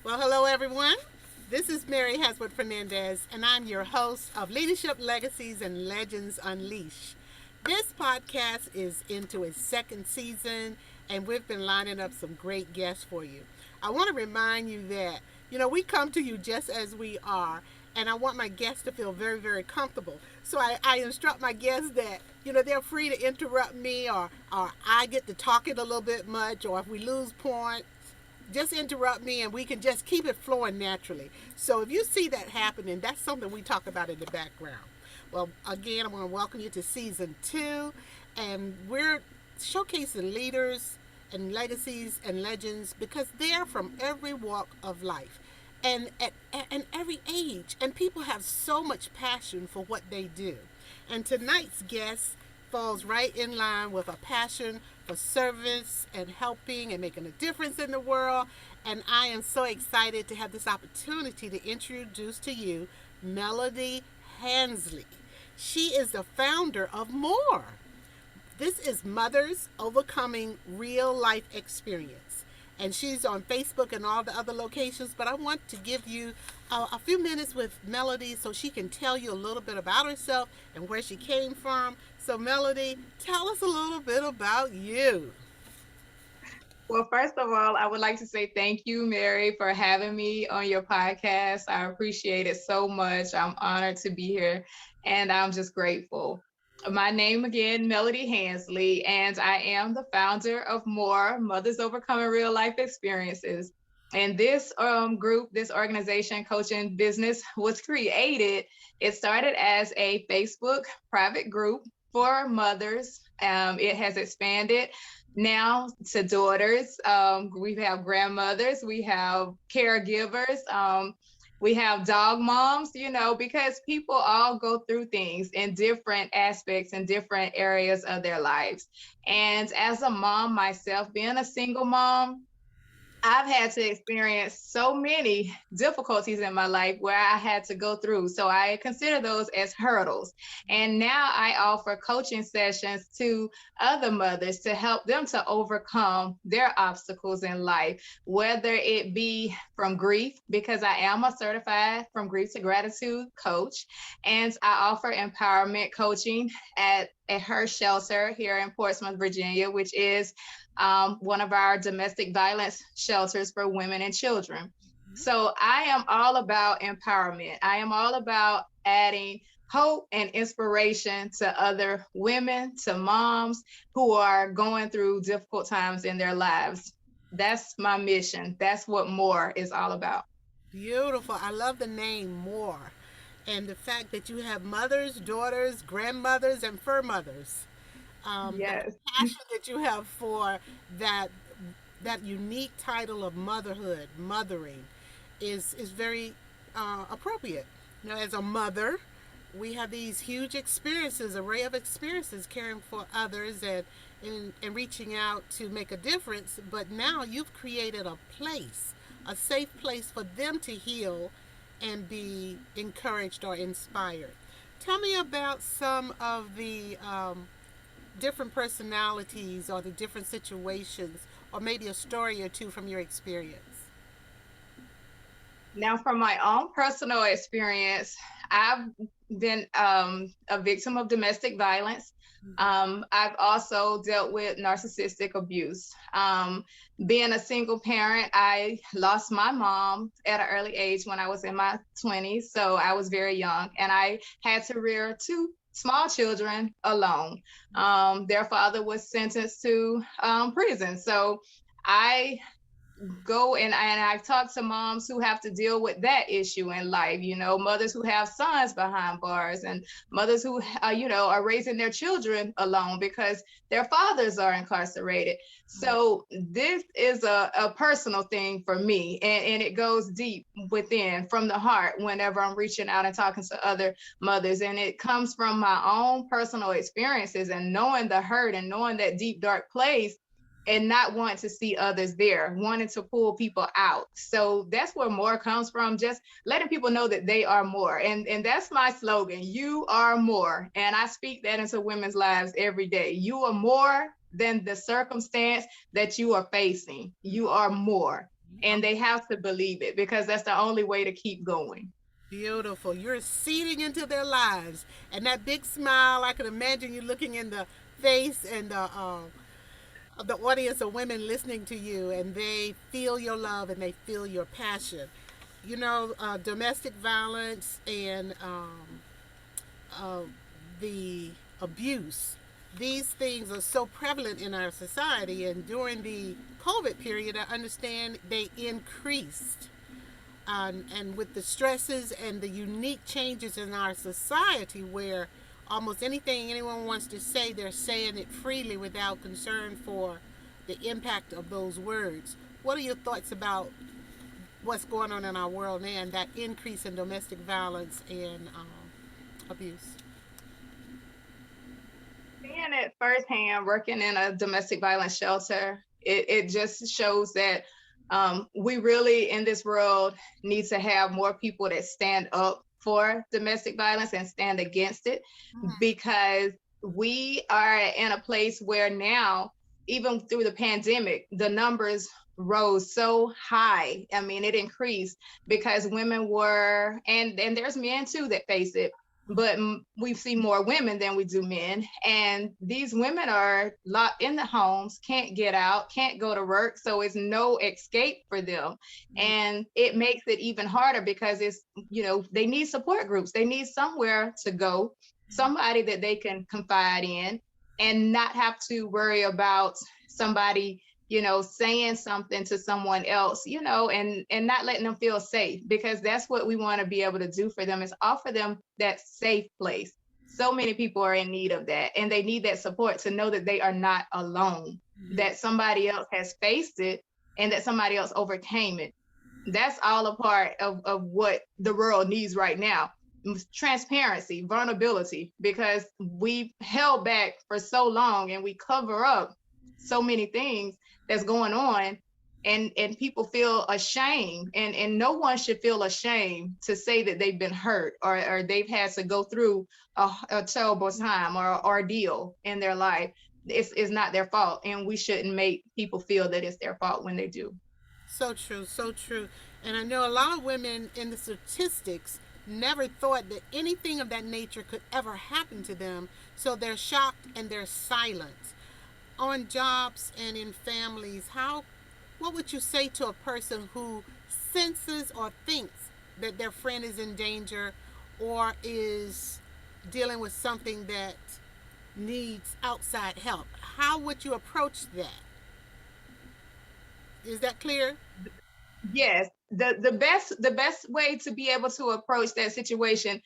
Well, hello everyone. This is Mary Haswood Fernandez, and I'm your host of Leadership Legacies and Legends Unleashed. This podcast is into its second season, and we've been lining up some great guests for you. I want to remind you that, we come to you just as we are, and I want my guests to feel very, very comfortable. So I instruct my guests that, they're free to interrupt me or I get to talking a little bit much, or if we lose point, just interrupt me and we can just keep it flowing naturally. So if you see that happening, that's something we talk about in the background. Well, again, I want to welcome you to season two, and we're showcasing leaders and legacies and legends because they're from every walk of life and every age, and people have so much passion for what they do. And tonight's guest falls right in line with a passion for service and helping and making a difference in the world. And I am so excited to have this opportunity to introduce to you Melody Hansley. She is the founder of M.O.R.E. This is Mothers Overcoming Real Life Experience. And she's on Facebook and all the other locations. But I want to give you a few minutes with Melody so she can tell you a little bit about herself and where she came from. So, Melody, tell us a little bit about you. Well, first of all, I would like to say thank you, Mary, for having me on your podcast. I appreciate it so much. I'm honored to be here, and I'm just grateful. My name again, Melody Hansley, and I am the founder of M.O.R.E, Mothers Overcoming Real Life Experiences. And this group, this organization, coaching business was created. It started as a Facebook private group for mothers. It has expanded now to daughters. We have grandmothers, we have caregivers, we have dog moms, because people all go through things in different aspects and different areas of their lives. And as a mom myself, being a single mom, I've had to experience so many difficulties in my life where I had to go through. So I consider those as hurdles. And now I offer coaching sessions to other mothers to help them to overcome their obstacles in life, whether it be from grief, because I am a certified from grief to gratitude coach. And I offer empowerment coaching at her shelter here in Portsmouth, Virginia, which is one of our domestic violence shelters for women and children. So I am all about empowerment. I am all about adding hope and inspiration to other women, to moms who are going through difficult times in their lives. That's my mission. That's what M.O.R.E is all about. Beautiful. I love the name M.O.R.E. and the fact that you have mothers, daughters, grandmothers, and fur mothers. The Yes. passion that you have for that that unique title of motherhood, mothering, is very appropriate. As a mother, we have these huge experiences, array of experiences, caring for others and reaching out to make a difference. But now you've created a place, a safe place for them to heal and be encouraged or inspired. Tell me about some of the different personalities or the different situations, or maybe a story or two from your experience. Now, from my own personal experience, I've been a victim of domestic violence. I've also dealt with narcissistic abuse. Being a single parent, I lost my mom at an early age when I was in my 20s. So I was very young, and I had to rear two small children alone. Their father was sentenced to prison. So I go and I've talked to moms who have to deal with that issue in life, mothers who have sons behind bars, and mothers who, are raising their children alone because their fathers are incarcerated. So this is a personal thing for me, and it goes deep within from the heart whenever I'm reaching out and talking to other mothers. And it comes from my own personal experiences and knowing the hurt and knowing that deep, dark place and not wanting to see others there, wanting to pull people out. So that's where M.O.R.E comes from, just letting people know that they are more. And that's my slogan, you are more. And I speak that into women's lives every day. You are more than the circumstance that you are facing. You are more. and they have to believe it because that's the only way to keep going. Beautiful. You're seeding into their lives. And that big smile, I can imagine you looking in the face and of the audience of women listening to you, and they feel your love and they feel your passion. You know, domestic violence and uh, the abuse, these things are so prevalent in our society. And during the COVID period, I understand they increased, and with the stresses and the unique changes in our society where almost anything anyone wants to say, they're saying it freely without concern for the impact of those words. What are your thoughts about what's going on in our world now and that increase in domestic violence and abuse? Seeing it firsthand, working in a domestic violence shelter, it just shows that we really in this world need to have more people that stand up for domestic violence and stand against it, because we are in a place where now, even through the pandemic, the numbers rose so high. I mean, it increased because women were, and there's men too that face it, but we see more women than we do men. And these women are locked in the homes, can't get out, can't go to work. So it's no escape for them. And it makes it even harder because it's, they need support groups. They need somewhere to go, somebody that they can confide in and not have to worry about somebody saying something to someone else, and not letting them feel safe, because that's what we want to be able to do for them, is offer them that safe place. So many people are in need of that, and they need that support to know that they are not alone, that somebody else has faced it and that somebody else overcame it. That's all a part of what the world needs right now. Transparency, vulnerability, because we've held back for so long and we cover up so many things that's going on, and people feel ashamed, and no one should feel ashamed to say that they've been hurt or they've had to go through a terrible time or ordeal in their life. It's not their fault, and we shouldn't make people feel that it's their fault when they do. So true, so true. And I know a lot of women in the statistics never thought that anything of that nature could ever happen to them. So they're shocked and they're silent. On jobs and in families, what would you say to a person who senses or thinks that their friend is in danger or is dealing with something that needs outside help? How would you approach that? Is that clear? Yes, the best way to be able to approach that situation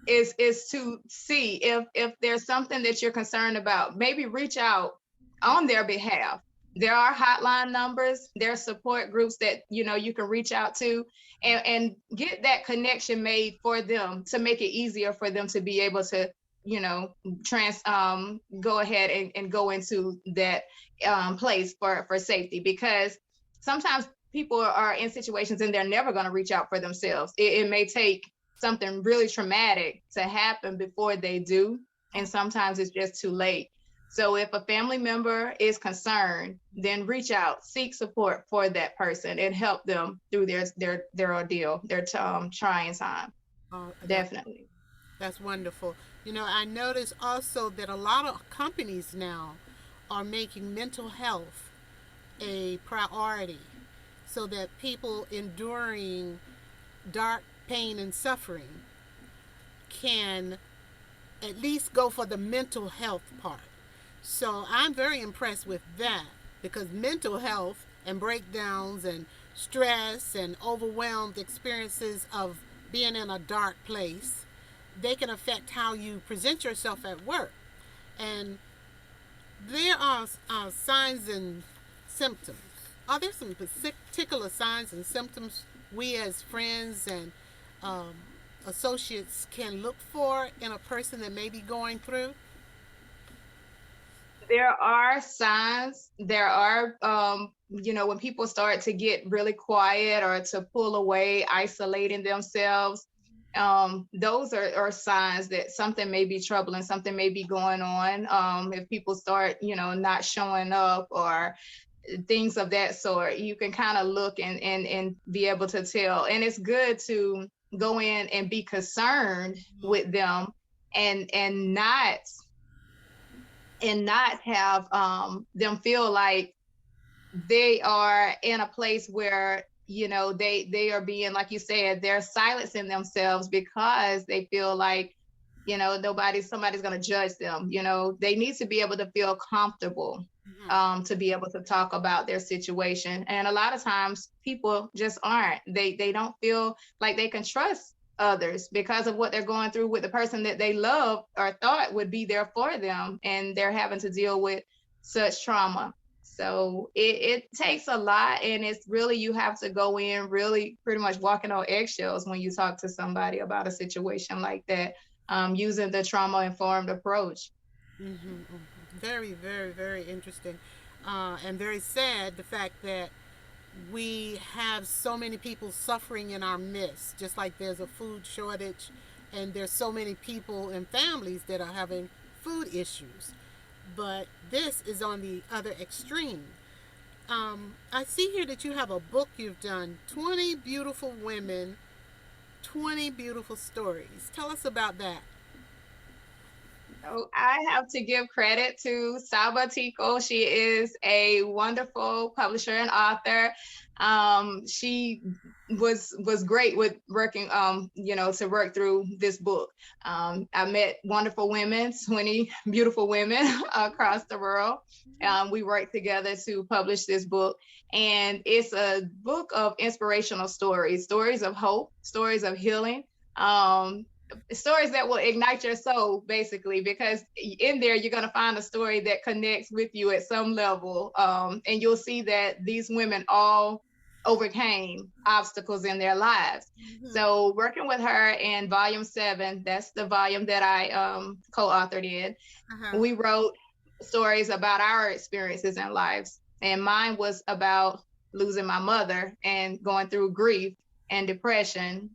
is to see if there's something that you're concerned about. Maybe reach out on their behalf. There are hotline numbers, there are support groups that you can reach out to, and get that connection made for them to make it easier for them to be able to go ahead and go into that place for safety, because sometimes people are in situations and they're never going to reach out for themselves. It may take something really traumatic to happen before they do, and sometimes it's just too late. So if a family member is concerned, then reach out, seek support for that person, and help them through their ordeal, their trying time. Definitely. That's wonderful. I notice also that a lot of companies now are making mental health a priority so that people enduring dark pain and suffering can at least go for the mental health part. So I'm very impressed with that, because mental health and breakdowns and stress and overwhelmed experiences of being in a dark place, they can affect how you present yourself at work. And there are signs and symptoms. Are there some particular signs and symptoms we as friends and um, associates can look for in a person that may be going through? There are signs. There are, when people start to get really quiet or to pull away, isolating themselves, those are signs that something may be troubling, something may be going on. If people start, not showing up or things of that sort. You can kind of look and be able to tell. And it's good to go in and be concerned with them and not have them feel like they are in a place where, you know, they are being, like you said, they're silencing themselves because they feel like, you know, somebody's going to judge them. You know, they need to be able to feel comfortable to be able to talk about their situation. And a lot of times people just aren't. They don't feel like they can trust others because of what they're going through with the person that they love or thought would be there for them, and they're having to deal with such trauma. So it takes a lot, and it's really, you have to go in really pretty much walking on eggshells when you talk to somebody about a situation like that, using the trauma-informed approach. Very, very, very interesting, and very sad the fact that we have so many people suffering in our midst, just like there's a food shortage, and there's so many people and families that are having food issues. But this is on the other extreme. I see here that you have a book you've done, 20 Beautiful Women, 20 Beautiful Stories. Tell us about that. So I have to give credit to Saba Tico. She is a wonderful publisher and author. She was great with working, you know, to work through this book. I met wonderful women, 20 beautiful women across the world. We worked together to publish this book, and it's a book of inspirational stories, stories of hope, stories of healing. Stories that will ignite your soul, basically, because in there you're going to find a story that connects with you at some level, and you'll see that these women all overcame obstacles in their lives. So working with her in volume 7, that's the volume that I co-authored in, we wrote stories about our experiences in lives, and mine was about losing my mother and going through grief and depression,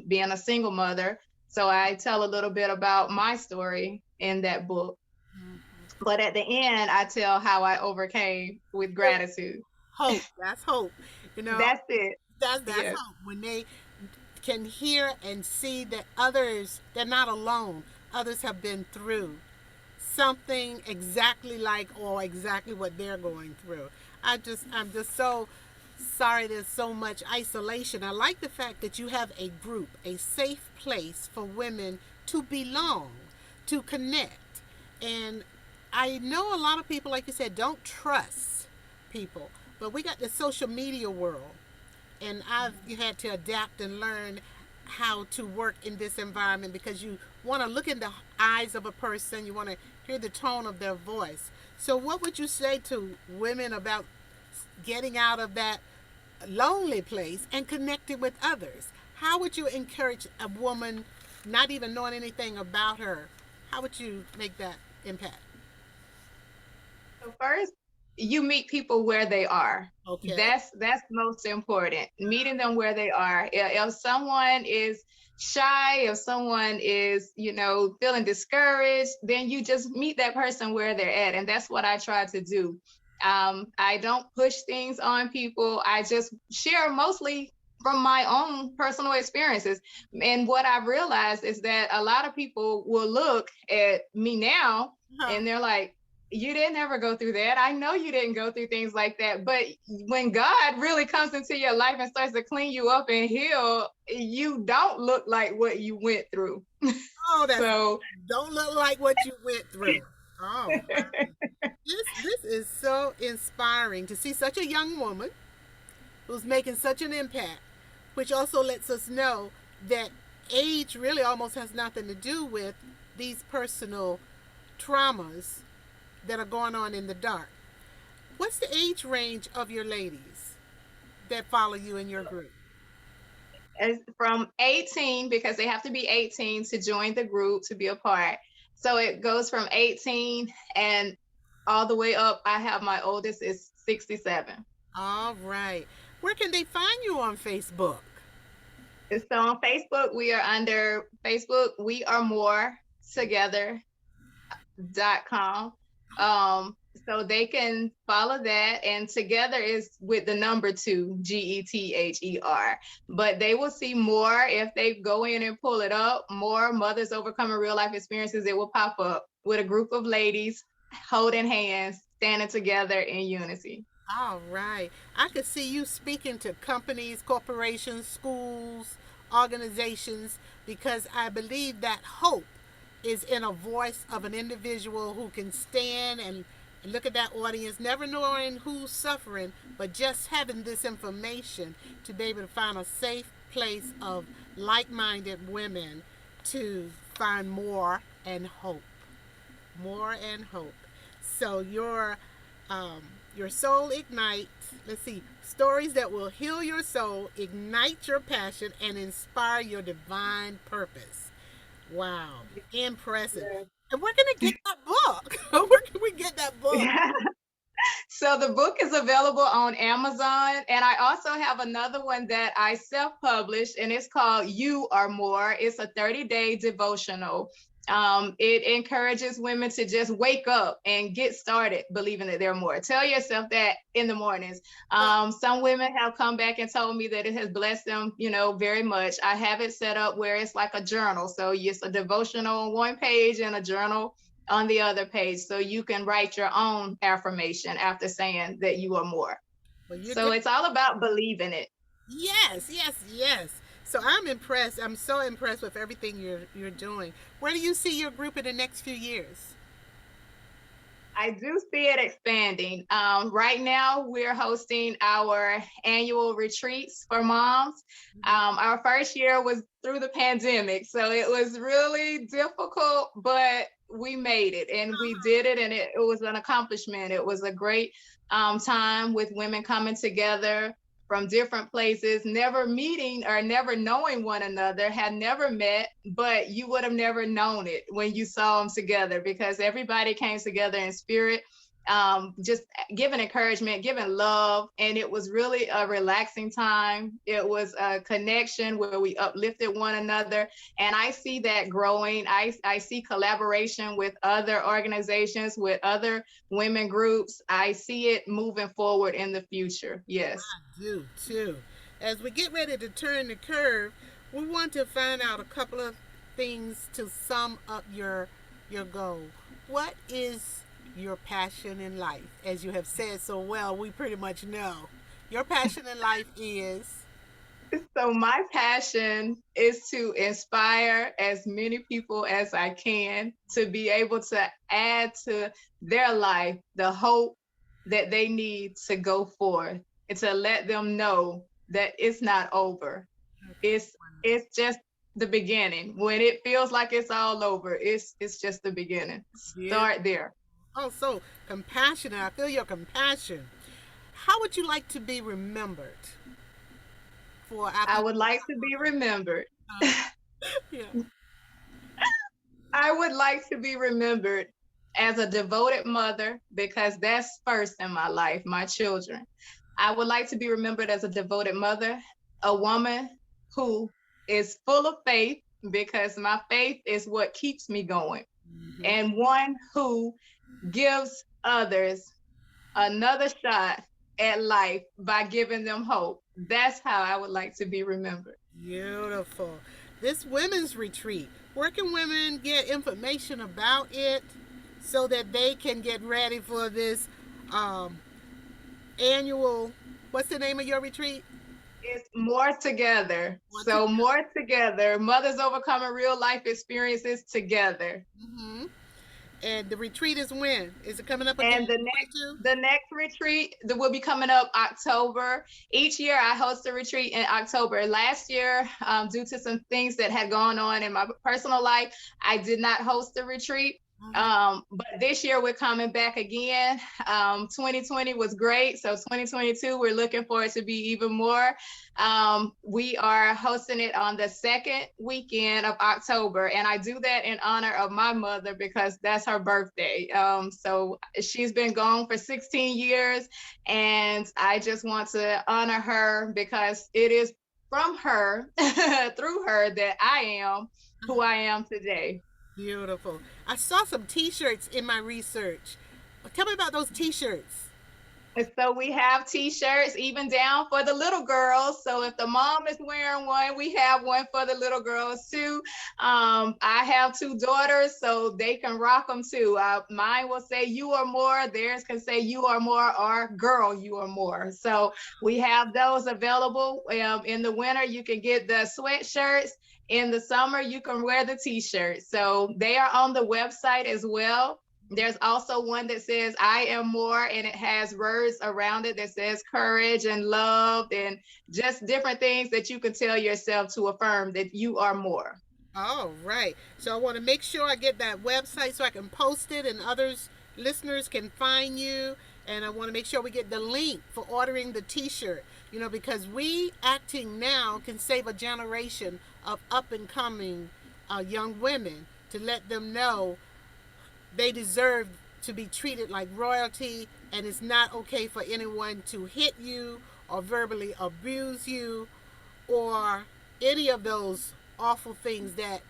being a single mother. So I tell a little bit about my story in that book. But at the end, I tell how I overcame with gratitude. Hope. That's hope. You know, That's it. that's Yes. hope. When they can hear and see that others, they're not alone. Others have been through something exactly like or exactly what they're going through. I'm just so sorry there's so much isolation. I like the fact that you have a group, a safe place for women to belong, to connect. And I know a lot of people, like you said, don't trust people, but we got the social media world, and I've had to adapt and learn how to work in this environment because you want to look in the eyes of a person, you want to hear the tone of their voice. So, what would you say to women about getting out of that lonely place and connecting with others? How would you encourage a woman, not even knowing anything about her? How would you make that impact? So first, you meet people where they are. Okay. That's most important. Meeting them where they are. If someone is shy, if someone is, you know, feeling discouraged, then you just meet that person where they're at. And that's what I try to do. I don't push things on people. I just share mostly from my own personal experiences. And what I've realized is that a lot of people will look at me now and they're like, you didn't ever go through that. I know you didn't go through things like that. But when God really comes into your life and starts to clean you up and heal, you don't look like what you went through. Oh, that's So don't look like what you went through. Oh, this is so inspiring to see such a young woman who's making such an impact, which also lets us know that age really almost has nothing to do with these personal traumas that are going on in the dark. What's the age range of your ladies that follow you in your group? as from 18, because they have to be 18 to join the group to be a part. So it goes from 18 and all the way up. I have my oldest is 67. All right. Where can they find you on Facebook? So on Facebook, we are under Facebook, we are more together.com. So they can follow that. And together is with the number two, GETHER. But they will see more if they go in and pull it up. More Mothers Overcoming Real Life Experiences. It will pop up with a group of ladies holding hands, standing together in unity. All right. I could see you speaking to companies, corporations, schools, organizations, because I believe that hope is in a voice of an individual who can stand and look at that audience, never knowing who's suffering, but just having this information to be able to find a safe place of like minded women to find more and hope. More and hope. So your soul ignite. Let's see, stories that will heal your soul, ignite your passion, and inspire your divine purpose. Wow, impressive. And we're gonna get that book. Where can we get that book? Yeah. So the book is available on Amazon. And I also have another one that I self-published, and it's called You Are More. It's a 30-day devotional. It encourages women to just wake up and get started believing that they're more. Tell yourself that in the mornings. Some women have come back and told me that it has blessed them, very much. I have it set up where it's like a journal. So it's a devotional on one page and a journal on the other page, so you can write your own affirmation after saying that you are more. Well, you're So doing. it's all about believing it. Yes, yes, yes. So I'm impressed. I'm so impressed with everything you're doing. Where do you see your group in the next few years? I do see it expanding. Right now, we're hosting our annual retreats for moms. Our first year was through the pandemic, so it was really difficult, but we made it and we did it, and it was an accomplishment. It was a great time with women coming together from different places, never meeting or never knowing one another, had never met, but you would have never known it when you saw them together because everybody came together in spirit, just giving encouragement, giving love. And it was really a relaxing time. It was a connection where we uplifted one another. And I see that growing. I see collaboration with other organizations, with other women groups. I see it moving forward in the future. Yes. Do too. As we get ready to turn the curve, we want to find out a couple of things to sum up your goal. What is your passion in life? As you have said so well, we pretty much know. Your passion in life is. So my passion is to inspire as many people as I can to be able to add to their life the hope that they need to go forth and to let them know that it's not over. It's just the beginning. When it feels like it's all over, it's just the beginning. Yeah. Start there. Oh, so compassionate. I feel your compassion. How would you like to be remembered for I after? would like to be remembered. Yeah. I would like to be remembered as a devoted mother because that's first in my life, my children. I would like to be remembered as a devoted mother, a woman who is full of faith because my faith is what keeps me going, Mm-hmm. and one who gives others another shot at life by giving them hope. That's how I would like to be remembered. Beautiful. This women's retreat, where can women get information about it so that they can get ready for this um, annual? What's the name of your retreat? It's more together. What So more together. Mothers overcoming real life experiences together. Mm-hmm. And the retreat is when? Is it coming up again? And the next retreat that will be coming up October. Each year I host a retreat in October. Last year, due to some things that had gone on in my personal life, I did not host a retreat. But this year we're coming back again. 2020 was great. So 2022, we're looking for it to be even more. We are hosting it on the second weekend of October. And I do that in honor of my mother because that's her birthday. So she's been gone for 16 years. And I just want to honor her because it is from her, through her, that I am who I am today. Beautiful. I saw some T-shirts in my research. Tell me about those T-shirts. And so we have t-shirts even down for the little girls. So if the mom is wearing one, we have one for the little girls too. I have two daughters, so they can rock them too. Mine will say "You are more." Theirs can say "You are more" or "Girl, you are more." So we have those available. In the winter, you can get the sweatshirts. In the summer, you can wear the t-shirts. So they are on the website as well. There's also one that says "I am more," and it has words around it that says courage and love and just different things that you can tell yourself to affirm that you are more. All right. So I want to make sure I get that website so I can post it and others listeners can find you. And I want to make sure we get the link for ordering the T-shirt. Because we acting now can save a generation of up and coming young women to let them know they deserve to be treated like royalty, and it's not okay for anyone to hit you or verbally abuse you or any of those awful things that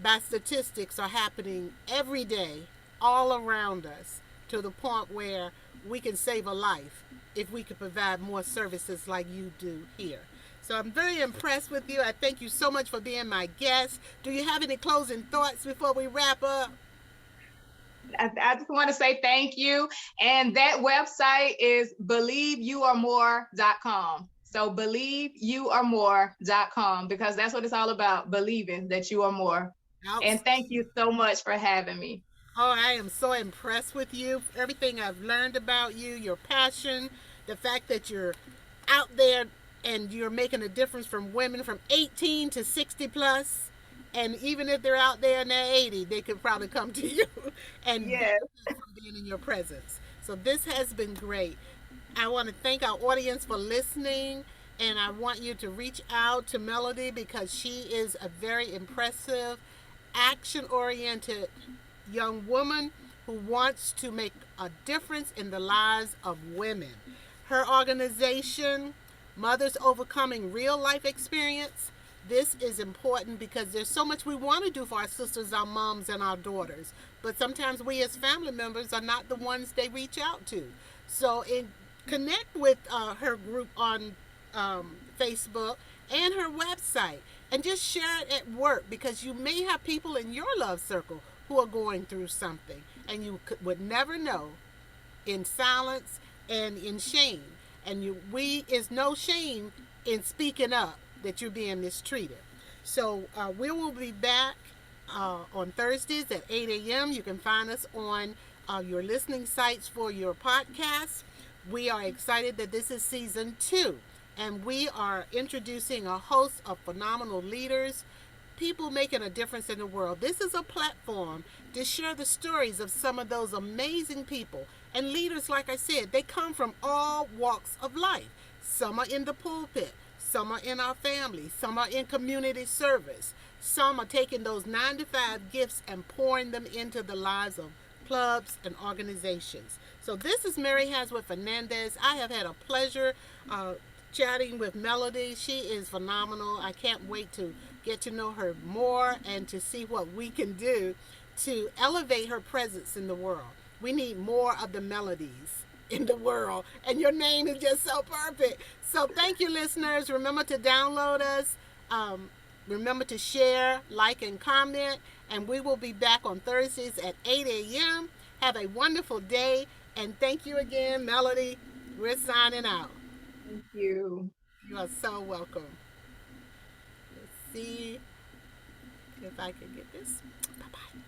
by statistics are happening every day all around us, to the point where we can save a life if we could provide more services like you do here. So I'm very impressed with you. I thank you so much for being my guest. Do you have any closing thoughts before we wrap up? I just want to say thank you. And that website is believeyouaremore.com. So believeyouaremore.com, because that's what it's all about, believing that you are more. And thank you Outstanding. so much for having me. Oh, I am so impressed with you. Everything I've learned about you, your passion, the fact that you're out there and you're making a difference from women from 18 to 60 plus. And even if they're out there and they're 80, they could probably come to you and Yes. benefit from being in your presence. So this has been great. I want to thank our audience for listening, and I want you to reach out to Melody because she is a very impressive, action oriented young woman who wants to make a difference in the lives of women. Her organization, Mothers Overcoming Real Life Experience, this is important because there's so much we want to do for our sisters, our moms, and our daughters. But sometimes we as family members are not the ones they reach out to. So connect with her group on Facebook and her website, and just share it at work because you may have people in your love circle who are going through something and you would never know, in silence and in shame. And we is no shame in speaking up that you're being mistreated. So we will be back on Thursdays at 8 a.m. You can find us on your listening sites for your podcast. We are excited that this is season 2, and we are introducing a host of phenomenal leaders, people making a difference in the world. This is a platform to share the stories of some of those amazing people and leaders. Like I said, they come from all walks of life. Some are in the pulpit, some are in our families, some are in community service, some are taking those 9 to 5 gifts and pouring them into the lives of clubs and organizations. So this is Mary Haswood Fernandez. I have had a pleasure chatting with Melody. She is phenomenal. I can't wait to get to know her more and to see what we can do to elevate her presence in the world. We need more of the Melodies in the world, and your name is just so perfect. So thank you, listeners. Remember to download us. Remember to share, like, and comment. And we will be back on Thursdays at 8 a.m. Have a wonderful day. And thank you again, Melody. We're signing out. Thank you. You are so welcome. Let's see if I can get this. Bye bye.